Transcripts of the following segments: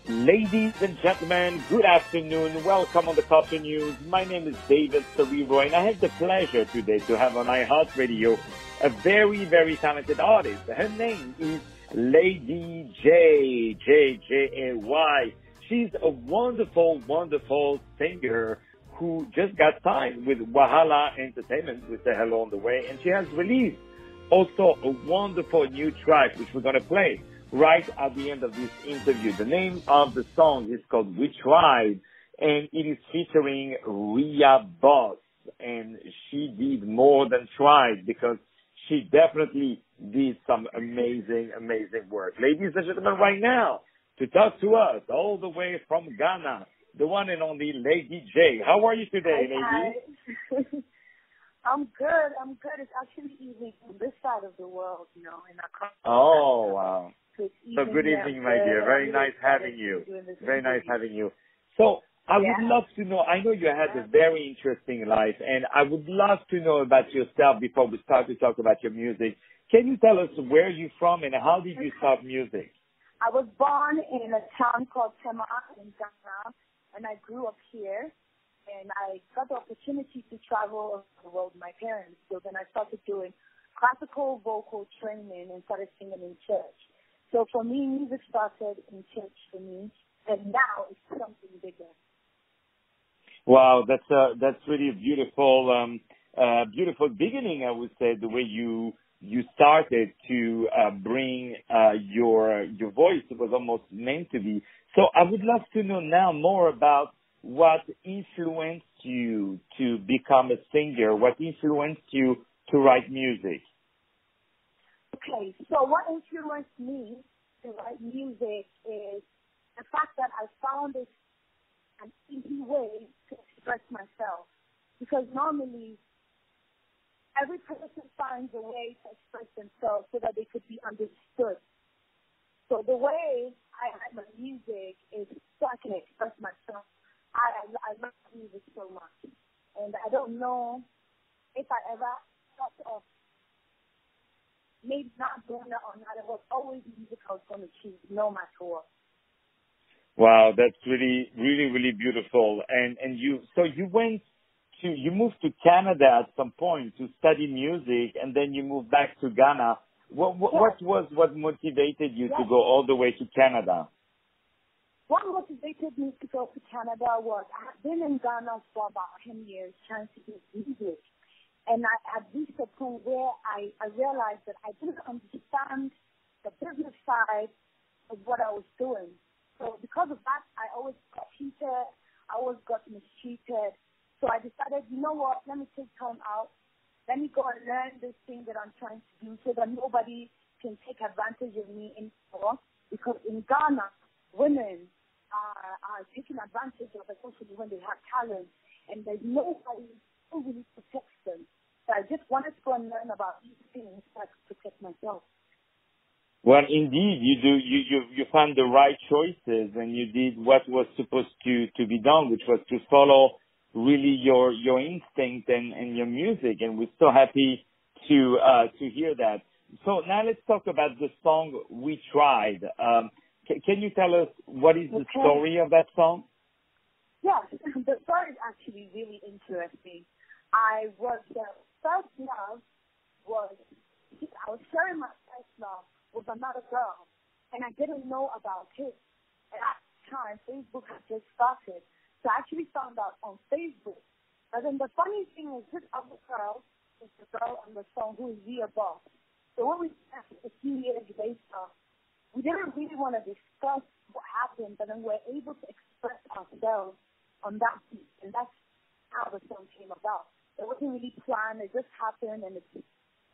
Ladies and gentlemen, good afternoon. Welcome on the Culture News. My name is David Cerebro, and I have the pleasure today to have on iHeartRadio a very, very talented artist. Her name is Lady J, J-J-A-Y. She's a wonderful, wonderful singer who just got signed with Wahala Entertainment with the Hello on the Way, and she has released also a wonderful new track, which we're going to play right at the end of this interview. The name of the song is called We Tried, and it is featuring Ria Boss. And she did more than tried because she definitely did some amazing, amazing work. Ladies and gentlemen, right now, to talk to us all the way from Ghana, the one and only Lady J. How are you today, Lady? Hi. I'm good. It's actually evening on this side of the world, in our country. Oh, wow. So good evening, my dear. Very nice having you. Very nice having you. So I would love to know, I know you had a very interesting life, and I would love to know about yourself before we start to talk about your music. Can you tell us where you're from and how did you start music? I was born in a town called Tema in Ghana, and I grew up here. And I got the opportunity to travel around the world with my parents. So then I started doing classical vocal training and started singing in church. So for me, music started in church for me, and now it's something bigger. Wow, that's really a beautiful, beautiful beginning, I would say, the way you started to bring your voice. It was almost meant to be. So I would love to know now more about what influenced you to become a singer? What influenced you to write music? Okay, so what influenced me to write music is the fact that I found it an easy way to express myself. Because normally, every person finds a way to express themselves so that they could be understood. So the way I write my music is so I can express myself. I love music so much, and I don't know if I ever thought of maybe not doing it or not. It was always music I was going to choose, no matter what. Wow, that's really, really, really beautiful. And you moved to Canada at some point to study music, and then you moved back to Ghana. What motivated you to go all the way to Canada? What motivated me to go to Canada was I had been in Ghana for about 10 years trying to do music. And I had reached a point where I realized that I didn't understand the business side of what I was doing. So because of that, I always got cheated. I always got mistreated. So I decided, you know what, let me take time out. Let me go and learn this thing that I'm trying to do so that nobody can take advantage of me anymore. Because in Ghana, women are taken advantage of, especially when they have talent, and there's nobody who really protects them. So I just wanted to go and learn about these things so I could protect myself. Well, indeed, you do. You found the right choices, and you did what was supposed to be done, which was to follow really your instinct and your music. And we're so happy to hear that. So now let's talk about the song We Tried. Can you tell us what is the story of that song? Yes, the story is actually really interesting. I was sharing my first love with another girl, and I didn't know about it. And at the time, Facebook had just started, so I actually found out on Facebook. But then the funny thing is, this other girl is the girl on the song who is Ria Boss. So when we met a few years later, we didn't really want to discuss what happened, but then we're able to express ourselves on that beat, and that's how the song came about. It wasn't really planned, it just happened, and it's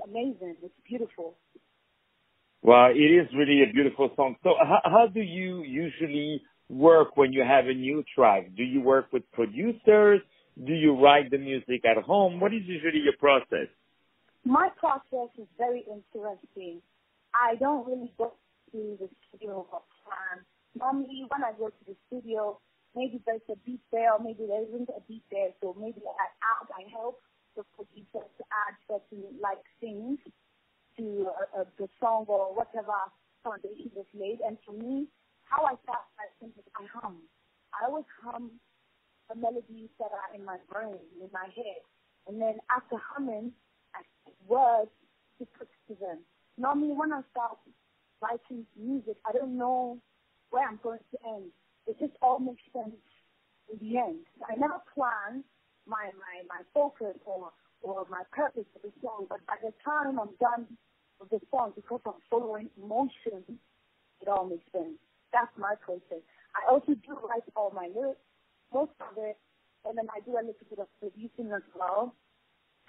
amazing, it's beautiful. Well, it is really a beautiful song. So how do you usually work when you have a new track? Do you work with producers? Do you write the music at home? What is usually your process? My process is very interesting. I don't really go to the studio or plan. Normally, when I go to the studio, maybe there's a beat there, or maybe there isn't a beat there. So maybe I help the producer to add certain things to the song or whatever foundation was laid. And for me, how I start my synthesis I hum. I always hum the melodies that are in my brain, in my head. And then after humming, I speak words to put to them. Normally when I start writing music, I don't know where I'm going to end. It just all makes sense in the end. I never plan my focus or my purpose for the song, but by the time I'm done with the song, because I'm following emotion, it all makes sense. That's my process. I also do write all my lyrics, most of it, and then I do a little bit of producing as well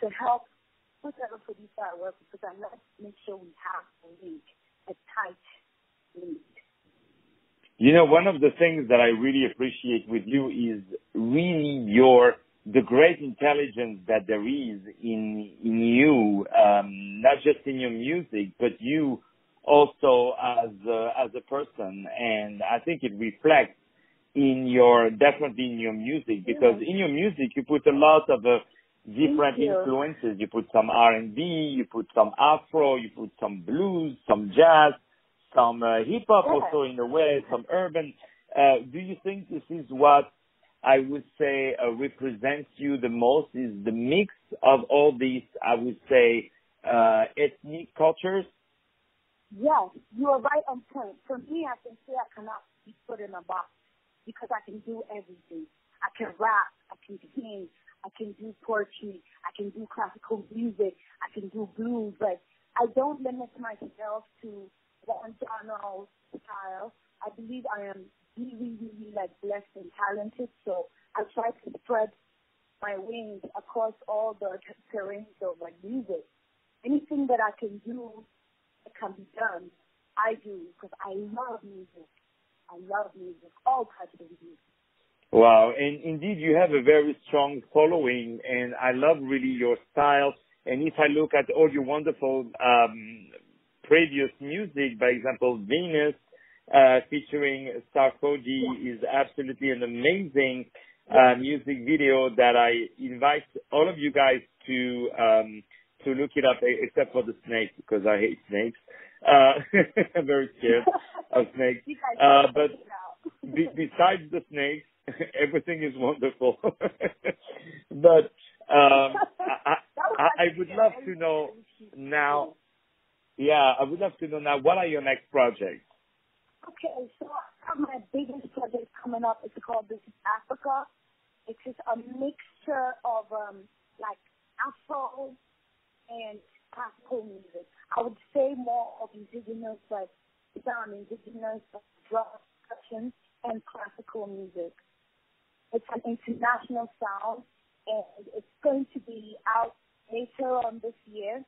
to help whatever producer I work with, because I like to make sure we have a tight link. You know, one of the things that I really appreciate with you is really the great intelligence that there is in you, not just in your music, but you also as a person. And I think it reflects definitely in your music, because in your music you put a lot of different influences. You put some R&B, you put some Afro, you put some blues, some jazz, some hip-hop also in a way, some urban. Do you think this is what I would say represents you the most, is the mix of all these, I would say, ethnic cultures? Yes, you are right on point. For me, I can say I cannot be put in a box because I can do everything. I can rap, I can sing, I can do poetry, I can do classical music, I can do blues, but I don't limit myself to one genre or style. I believe I am really, really blessed and talented, so I try to spread my wings across all the terrains of music. Anything that I can do, it can be done. I do, because I love music. I love music, all types of music. Wow, and indeed you have a very strong following, and I love really your style. And if I look at all your wonderful previous music, by example, Venus, featuring Sarkozy, is absolutely an amazing music video that I invite all of you guys to look it up, except for the snake, because I hate snakes. I'm very scared of snakes. But besides the snakes, everything is wonderful. But I would love to know now. Yeah, I would love to know now, what are your next projects? Okay, so I have my biggest project coming up. It's called This is Africa. It's just a mixture of Afro and classical music. I would say more of indigenous, but indigenous drum percussion and classical music. It's an international sound, and it's going to be out later on this year.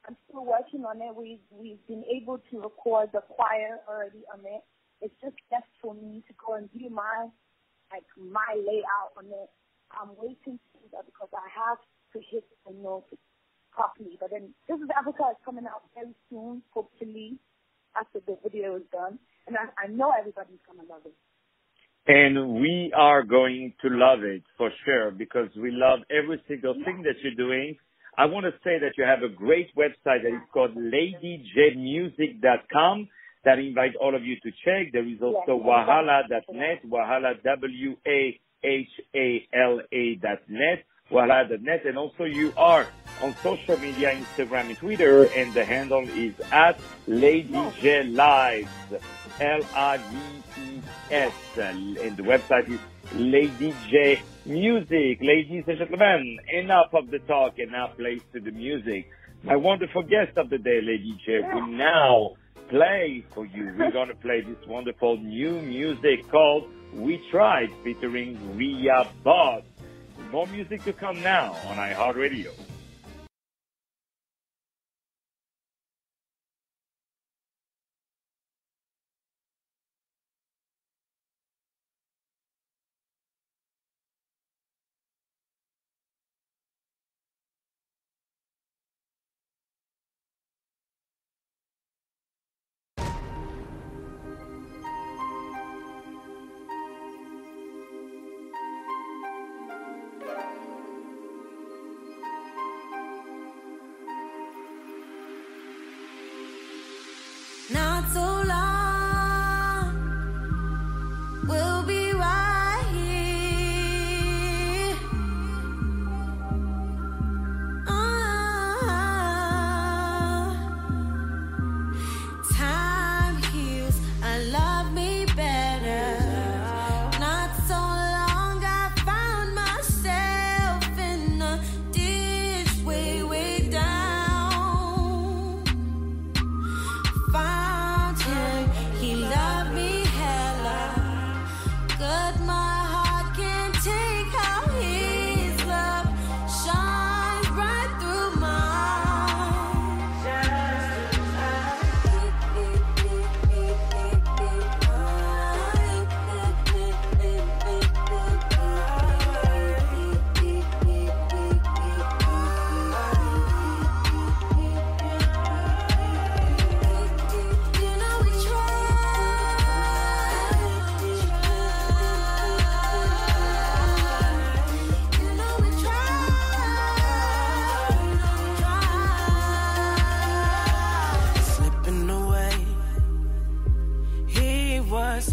I'm still working on it. We've been able to record the choir already on it. It's just best for me to go and do my layout on it. I'm waiting to do that because I have to hit the notes properly. But then This is Africa is coming out very soon, hopefully, after the video is done. And I know everybody's going to love it. And we are going to love it for sure, because we love every single thing that you're doing. I want to say that you have a great website that is called ladyjmusic.com that I invite all of you to check. There is also wahala.net, wahala, WAHALA.net, wahala.net. And also you are on social media, Instagram and Twitter, and the handle is at LadyJLives, LIVES. And the website is Lady J Music. Ladies and gentlemen, enough of the talk and now place to the music. My wonderful guest of the day, Lady J, will now play for you. We're going to play this wonderful new music called We Tried, featuring Ria Boss. More music to come now on iHeartRadio.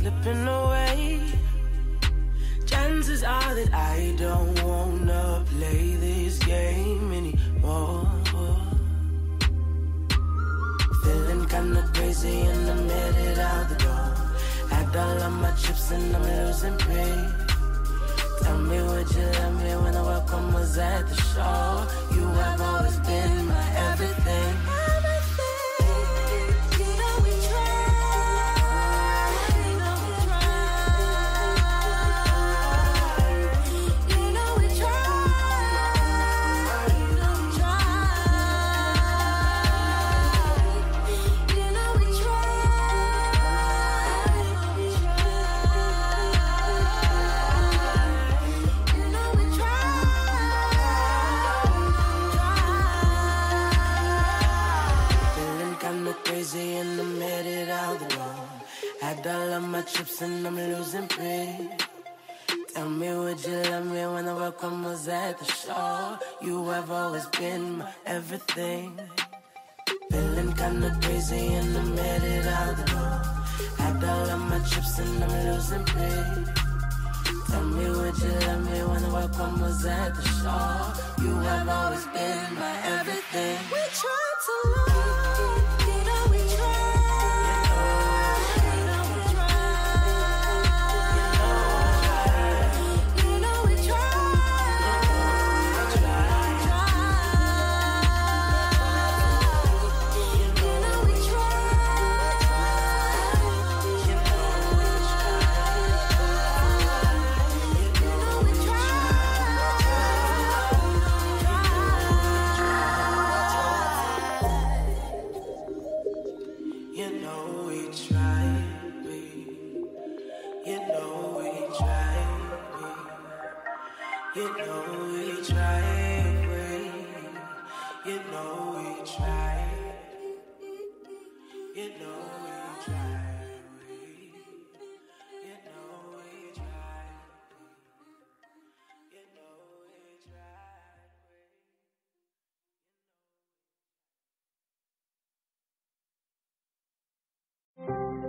slipping away. Chances are that I don't wanna play this game anymore. Feeling kinda crazy and I'm headed out the door. Had all of my chips and I'm losing pay. Tell me, would you love me when the welcome was at the shore? You have always been my everything. And I'm headed out the door. Had all of my chips and I'm losing pay. Tell me, would you love me when the welcome was at the shore? You have always been my everything. Feeling kinda crazy and I'm headed out the door. Had all of my chips and I'm losing pay. Tell me, would you love me when the welcome was at the shore? You have always been my everything. We tried to love.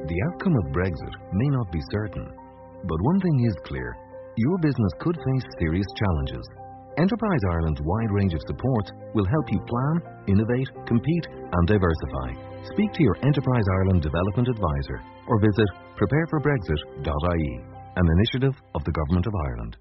The outcome of Brexit may not be certain, but one thing is clear: your business could face serious challenges. Enterprise Ireland's wide range of support will help you plan, innovate, compete and diversify. Speak to your Enterprise Ireland Development Advisor or visit prepareforbrexit.ie, an initiative of the Government of Ireland.